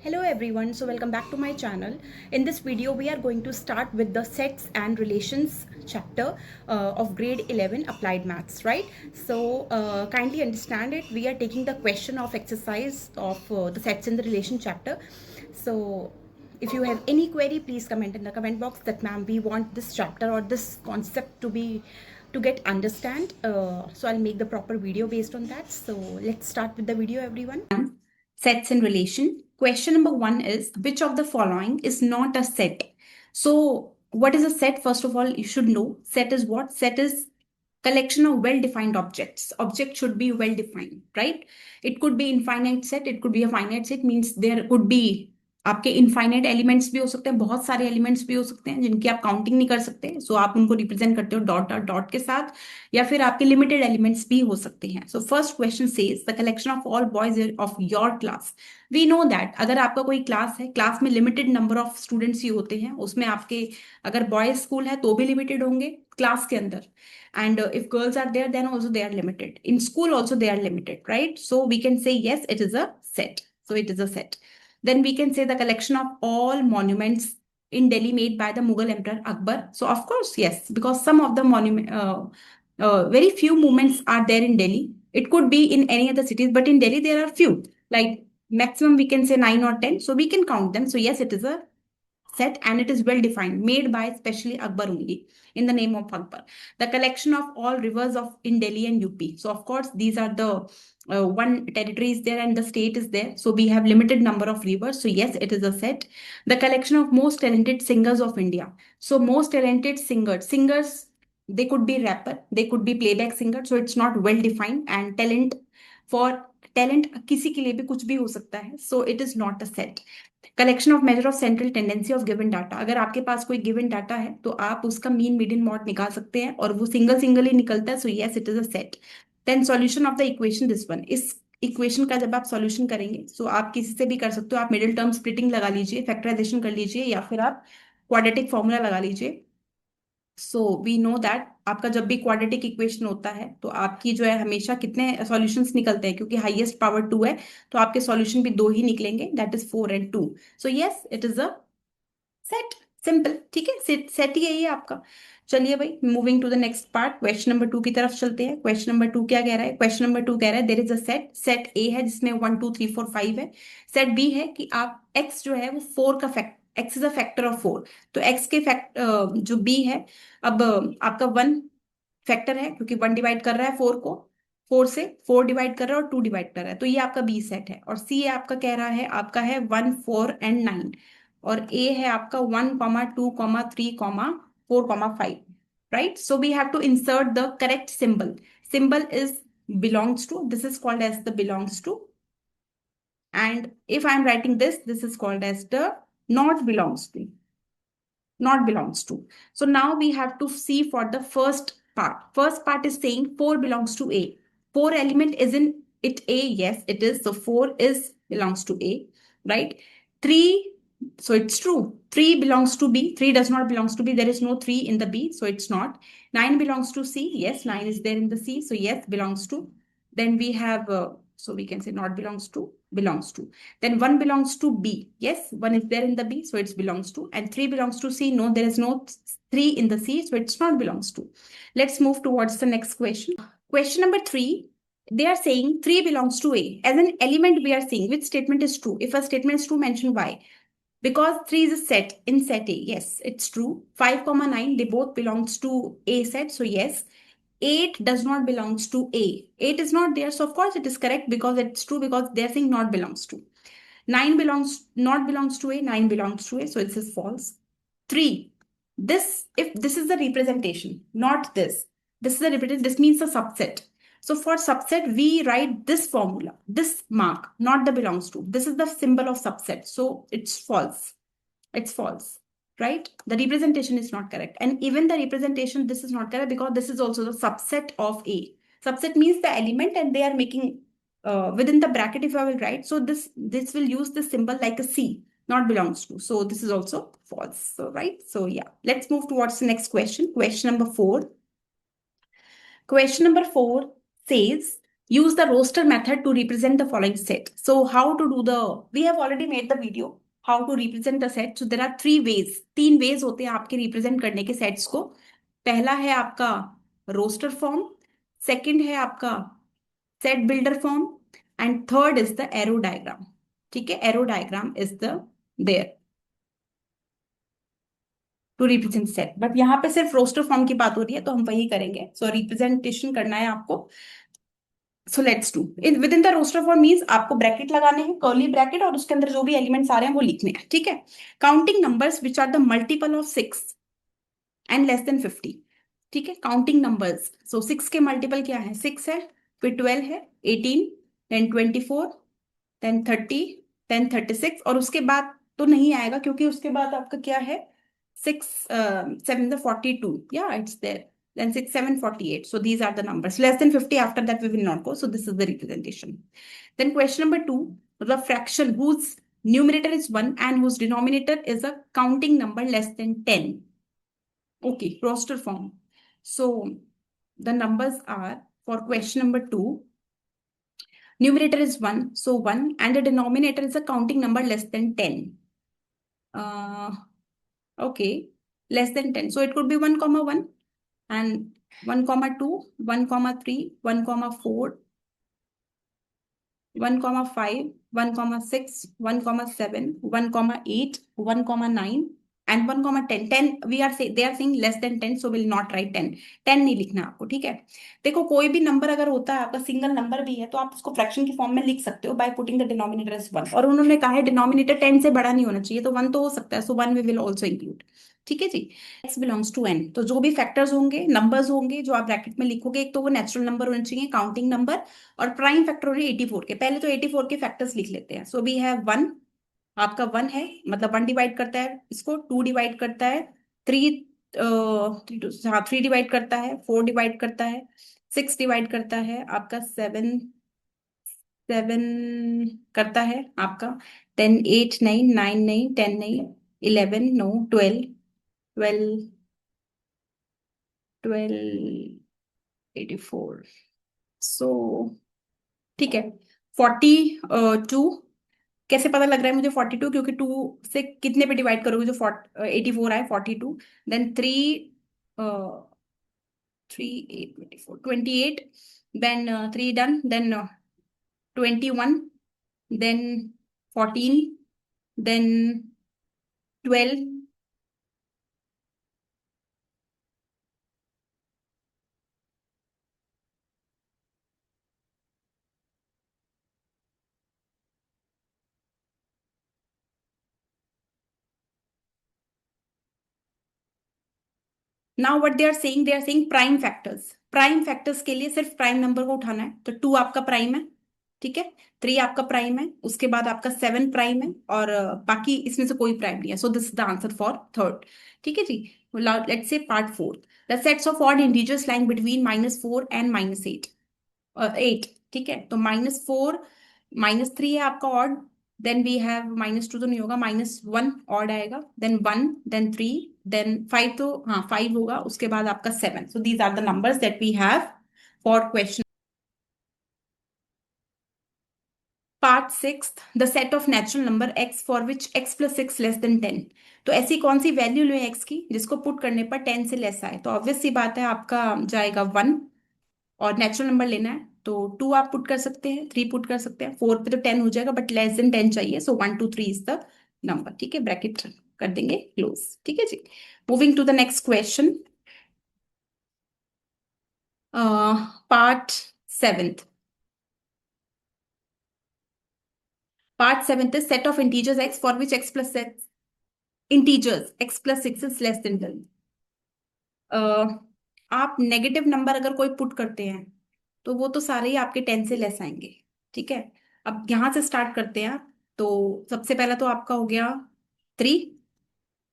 Hello everyone, so welcome back to my channel. In this video we are going to start with the sets and relations chapter of grade 11 applied maths, right? So kindly understand it, we are taking the question of exercise of the sets in the relation chapter. So if you have any query, please comment in the comment box that ma'am, we want this chapter or this concept to get understand. So I'll make the proper video based on that. So let's start with the video, everyone. Sets in relation. Question number 1 is, which of the following is not a set? So what is a set? First of all, you should know set is what? Set is collection of well-defined objects. Object should be well-defined, right? It could be infinite set, it could be a finite set, means there could be आपके infinite elements भी हो सकते हैं, बहुत सारे elements भी हो सकते हैं जिनकी आप काउंटिंग नहीं कर सकते, सो आप उनको रिप्रेजेंट करते हो डॉट डॉट डॉट के साथ, या फिर आपके लिमिटेड एलिमेंट्स भी हो सकते हैं. So first question says the collection of all boys of your class. We know that अगर आपका कोई क्लास है, क्लास में लिमिटेड नंबर ऑफ स्टूडेंट्स ही होते हैं, उसमें आपके अगर बॉयज स्कूल है तो भी लिमिटेड होंगे क्लास के अंदर, and if girls are there then also they are limited, in school also they are limited, right? So we can say yes, it is a set. So it is a set. Then we can say the collection of all monuments in Delhi made by the Mughal Emperor Akbar. So of course yes, because some of the very few monuments are there in Delhi. It could be in any other cities, but in Delhi there are few, like maximum we can say 9 or 10, so we can count them. So yes, it is a set and it is well defined, made by especially Akbar only, in the name of Akbar. The collection of all rivers of in Delhi and UP. So of course these are the one territory is there and the state is there. So we have limited number of rivers. So yes, it is a set. The collection of most talented singers of India. So most talented singers, they could be rapper, they could be playback singer. So it's not well defined, and for talent किसी के लिए भी कुछ भी हो सकता है. So it is not a set. Collection of measure of central tendency of given data. अगर आपके पास कोई गिवन डाटा है तो आप उसका मीन मीडियन मॉड निकाल सकते हैं और वो सिंगल सिंगल ही निकलता है. So yes, it is a set. Then solution of the equation, this one. इस इक्वेशन का जब आप सॉल्यूशन करेंगे, सो आप किसी से भी कर सकते हो. आप मिडिल टर्म स्प्लिटिंग लगा लीजिए, फैक्टराइजेशन कर लीजिए, या फिर आप क्वाड्रेटिक फॉर्मूला लगा लीजिए. सो वी नो दैट आपका जब भी क्वाड्रेटिक इक्वेशन होता है तो आपकी जो है हमेशा कितने सॉल्यूशंस निकलते हैं, क्योंकि हाईएस्ट पावर 2 है तो आपके सॉल्यूशन भी 2 ही निकलेंगे, that is 4 and 2. So yes, it is a set. Simple, ठीक है, सेट ही है ये आपका. चलिए भाई, moving to the next part, question number 2 की तरफ चलते हैं. क्वेश्चन नंबर 2 क्या कह रहा है? क्वेश्चन नंबर 2 कह रहा है there is a set. Set A है जिसमें 1 2 3 4 5 है. सेट बी है कि आप एक्स जो है वो 4 का fact, x is a factor of 4. तो एक्स के फैक्ट जो बी है, अब आपका 1 फैक्टर है क्योंकि 1 डिवाइड कर रहा है 4 को, 4 से 4 डिवाइड कर रहा है और 2 डिवाइड कर रहा है, तो ये आपका बी सेट है. और सी आपका कह रहा है, आपका है 1 4 and 9. और ए है आपका 1 2 3 4 5. Right? So we have to insert the correct symbol. Symbol is belongs to, this is called as the belongs to. And if I am writing this, this is called as the not belongs to. Not belongs to. So now we have to see for the first part. First part is saying 4 belongs to A. 4 element isn't it A? Yes, it is. So 4 is belongs to A, right? 3, so it's true. 3 belongs to B. 3 does not belongs to B. There is no 3 in the B, so it's not. 9 belongs to C. Yes, 9 is there in the C. So yes, belongs to. Then we have, so we can say not belongs to, belongs to. Then 1 belongs to B. Yes, 1 is there in the B, so it belongs to. And 3 belongs to C. No, there is no 3 in the C, so it's not belongs to. Let's move towards the next question. Question number 3. They are saying 3 belongs to A. As an element, we are saying which statement is true. If a statement is true, mention why. Because 3 is a set in set A. Yes, it's true. 5, 9, they both belongs to A set. So yes. 8 does not belongs to A. 8 is not there. So of course it is correct because it's true, because they're saying not belongs to. 9 belongs, not belongs to A. 9 belongs to A. So it is false. 3. This, if this is the representation, not this. This is the representation. This means a subset. So for subset, we write this formula, this mark, not the belongs to. This is the symbol of subset. So it's false. It's false, right? The representation is not correct. And even the representation, this is not correct because this is also the subset of A. Subset means the element and they are making within the bracket, if I will write. So this will use the symbol like a C, not belongs to. So this is also false. So, right? So yeah, let's move towards the next question. Question number 4. Question number 4 says, use the roster method to represent the following set. So how to do the, we have already made the video how to represent the set. So there are three ways, तीन ways होते हैं आपके represent करने के sets को. पहला है आपका roster form, second है आपका set builder form, and third is the arrow diagram. ठीक है, arrow diagram is the there to represent set, but यहाँ पे सिर्फ रोस्टर फॉर्म की बात हो रही है तो हम वही करेंगे. सो रिप्रेजेंटेशन करना है आपको. So let's do in within the roster form means आपको ब्रैकेट लगाने हैं, कर्ली ब्रैकेट, और उसके अंदर जो भी एलिमेंट्स आ रहे हैं वो लिखने हैं. ठीक है. Counting numbers which are the multiple of 6 and less than 50. ठीक है, काउंटिंग नंबर्स. सो 6 के मल्टीपल क्या है, 6 है, फिर 12 है, 18, देन 24, देन 30, देन 36, और उसके बाद तो नहीं आएगा क्योंकि उसके बाद आपका क्या है, 6 7 the 42, yeah, it's there. Then 6 7 48, so these are the numbers. Less than 50, after that we will not go, so this is the representation. Then question number 2, the fraction whose numerator is 1 and whose denominator is a counting number less than 10. Okay, roster form. So the numbers are, for question number 2, numerator is 1, so 1, and the denominator is a counting number less than 10. Okay, less than 10. So it could be 1 comma 1 and 1 comma 2, 1 comma 3, 1 comma 4, 1 comma 5, 1 comma 6, 1 comma 7, 1 comma 8, 1 comma 9, and 1 comma 10. 10 we are say they are saying less than 10, so will not write 10. 10 नहीं लिखना आपको. ठीक है. देखो, कोई भी number अगर होता है आपका, सिंगल नंबर भी है, तो आप उसको फ्रैक्शन की फॉर्म में लिख सकते हो by putting the denominator as 1. और उन्होंने कहा है डिनोमिनेटर 10 से बड़ा नहीं होना चाहिए, तो 1 तो हो सकता है, सो 1 वी विल ऑल्सो इंक्लूड. ठीक है जी. x बिलोंग्स टू n, तो जो भी फैक्टर्स होंगे, नंबर्स होंगे जो आप ब्रैकेट में लिखोगे, एक तो वो नेचुरल नंबर होने चाहिए, काउंटिंग नंबर, और प्राइम फैक्टर हो रही है 84 के. पहले तो 84 के फैक्टर्स लिख लेते हैं. सो वी हैव 1, आपका 1 है, मतलब 1 डिवाइड करता है इसको, 2 डिवाइड करता है, 3 हाँ 3 डिवाइड करता है, 4 डिवाइड करता है, 6 डिवाइड करता है, आपका 7 7 करता है आपका, 10 8 नहीं, 9 नहीं, 10 नहीं, 11 नो, 12 12 12 84. सो ठीक है. 42 कैसे पता लग रहा है मुझे 42, क्योंकि 2 से कितने पे डिवाइड करोगे जो 84 आए, 42, then 3 3 8 24 28, then 3 done, then 21, then 14, then 12. Now what they are saying prime factors. Prime factors के लिए सिर्फ प्राइम नंबर को उठाना है, तो 2 आपका प्राइम है. ठीक है. 3 आपका प्राइम है, उसके बाद आपका 7 प्राइम है, और बाकी इसमें से कोई प्राइम नहीं है. So this is the answer for third. ठीक है जी. Let's say part 4, the sets of odd integers lying between -4 and -8. 8. ठीक है. तो -4 -3 है आपका ऑड, देन वी हैव -2 तो नहीं होगा, -1 ऑड आएगा, देन 1, देन 3, देन 5, तो हाँ 5 होगा, उसके बाद आपका 7. So these are the numbers that we have for question. Part 6, the set of natural number x for which x + 6 less than 10. तो ऐसी कौन सी वैल्यू लो x की जिसको पुट करने पर 10 से लेस आए. तो ऑब्वियस सी बात है, आपका जाएगा 1, और नेचुरल नंबर लेना है तो 2 आप पुट कर सकते हैं, 3 पुट कर सकते हैं, 4 पे तो 10 हो जाएगा, बट लेस देन 10 चाहिए. So 1 2 3 is the number. ठीक है. ब्रैकेट कर देंगे क्लोज. ठीक है जी. Moving to the next question. Part 7th. Part 7th is set of integers x for which x plus 6 integers x plus 6 is less than 10. आप negative number अगर कोई पुट करते हैं तो वो तो सारे ही आपके 10 से लेस आएंगे. ठीक है. अब यहां से स्टार्ट करते हैं आप. तो सबसे पहला तो आपका हो गया 3,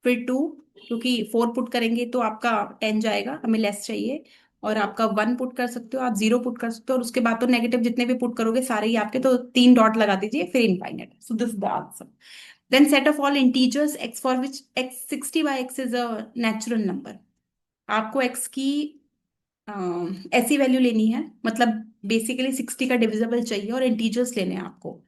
फिर 2, क्योंकि 4 पुट करेंगे तो आपका 10 जाएगा, हमें लेस चाहिए, और आपका 1 पुट कर सकते हो, आप 0 पुट कर सकते हो, और उसके बाद तो नेगेटिव जितने भी पुट करोगे सारे ही आपके, तो 3 डॉट लगा दीजिए, फिर infinite. So this the answer. Then set of all integers x for which x 60/x is a natural number. आपको x की ऐसी वैल्यू लेनी है, मतलब बेसिकली 60 का डिविजिबल चाहिए और इंटीजर्स लेने हैं आपको।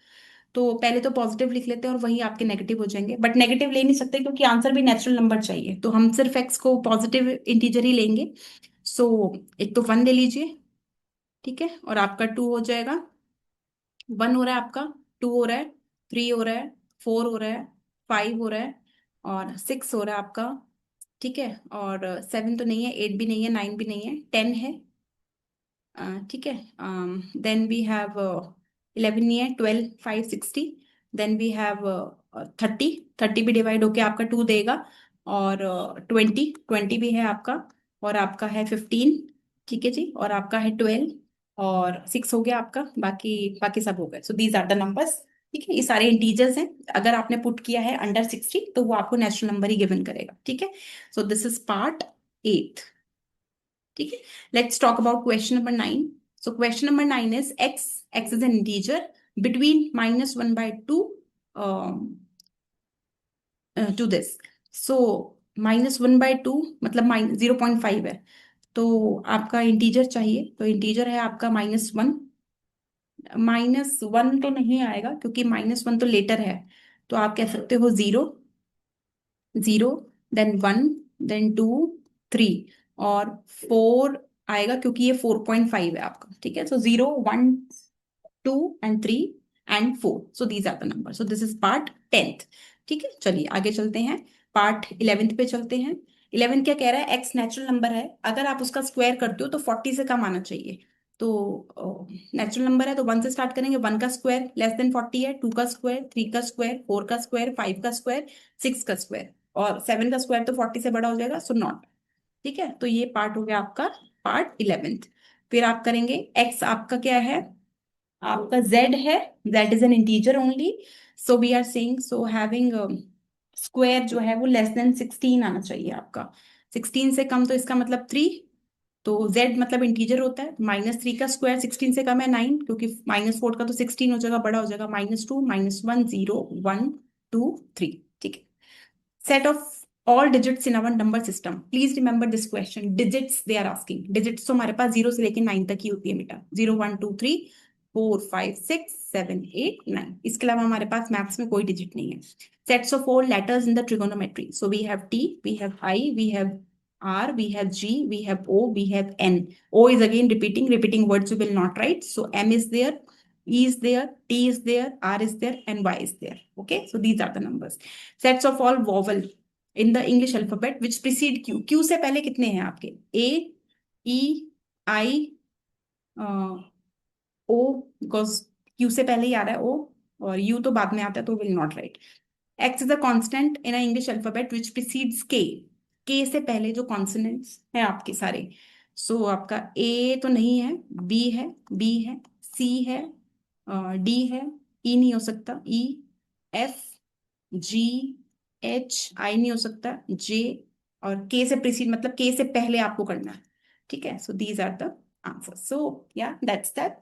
तो पहले तो पॉजिटिव लिख लेते हैं और वही आपके नेगेटिव हो जाएंगे, बट नेगेटिव ले नहीं सकते क्योंकि आंसर भी नेचुरल नंबर चाहिए, तो हम सिर्फ एक्स को पॉजिटिव इंटीजर ही लेंगे। सो एक तो 1 ले लीजिए, ठीक है, और आपका 2 हो जाएगा। 1 हो रहा है आपका, 2 हो रहा है, 3 हो रहा है, 4 हो रहा है, 5 हो रहा है, और 6 हो रहा है आपका, ठीक है, और 7 तो नहीं है, 8 भी नहीं है, 9 भी नहीं है, 10 है, ठीक है। देन वी हैव 11 नहीं है, 12, 5, 60। देन वी हैव 30, 30 भी डिवाइड होके आपका 2 देगा, और 20, 20 भी है आपका, और आपका है 15, ठीक है जी, और आपका है 12, और 6 हो गया आपका, बाकी बाकी सब हो गए। So these are the numbers, ठीक है, ये सारे इंटीजर्स हैं। अगर आपने पुट किया है अंडर 60 तो वो आपको नेचुरल नंबर ही गिवन करेगा, ठीक है। सो दिस इज पार्ट 8, ठीक है। Let's talk about question number 9। So question number 9 is x is an integer between -1/2 to this. So -1/2 मतलब -0.5 है, तो आपका इंटीजर चाहिए, तो इंटीजर है आपका -1। -1 तो नहीं आएगा क्योंकि -1 तो लेटर है, तो आप कह सकते हो 0, 0, देन 1, देन 2, 3, और 4 आएगा क्योंकि ये 4.5 है आपका, ठीक है। सो 0, 1, 2 and 3 and 4, so these are the number. So this is part 10th, ठीक है। चलिए आगे चलते हैं, पार्ट 11th पे चलते हैं। 11th क्या कह रहा है, एक्स नेचुरल नंबर है, अगर आप उसका स्क्वायर करते हो तो 40 से कम आना चाहिए। तो नेचुरल नंबर है तो 1 से स्टार्ट करेंगे, 1 का स्क्वायर लेस देन 40 है, 2 का स्क्वायर, 3 का स्क्वायर, 4 का स्क्वायर, 5 का स्क्वायर, 6 का स्क्वायर, और 7 का स्क्वायर तो 40 से बड़ा हो जाएगा, सो नॉट, ठीक है। तो ये पार्ट हो गया आपका पार्ट 11th। फिर आप करेंगे एक्स आपका क्या है, आपका z है, z is an integer only, so we are saying, so having square जो है वो लेस देन 16 आना चाहिए आपका। 16 से कम तो इसका मतलब 3, तो z मतलब इंटीजर होता है, -3 का स्क्वायर 16 से कम है 9, क्योंकि -4 का तो 16 हो जाएगा, बड़ा हो जाएगा, -2, -1, 0, 1, 2, 3, ठीक है। Set of all digits in our number system. Please remember this question. Digits they are asking. Digits तो हमारे पास 0 से लेके 9 तक ही होती है बेटा, 0, 1, 2, 3, 4, 5, 6, 7, 8, 9। इसके अलावा हमारे पास मैथ्स में कोई डिजिट नहीं है। Sets of all letters in the trigonometry. So we have T, we have I, we have R, we have G, we have O, we have N. O is again repeating words we will not write. So M is there, E is there, T is there, R is there, and Y is there. Okay, so these are the numbers. Sets of all vowel in the English alphabet which precede Q. Q से पहले कितने हैं आपके, A, E, I, O, because Q से पहले ही आ रहा है O, और U तो बाद में आता है, तो will not right. X is a constant in a English alphabet which precedes K. K से पहले जो कॉन्सोनेंट्स हैं आपके सारे, सो आपका A तो नहीं है, B है, B है, C है, D है, E नहीं हो सकता, E, F, G, H, I नहीं हो सकता, J, और K से प्रीसीड मतलब K से पहले आपको करना है, ठीक है। So these are the answer. So या दैट्स दैट।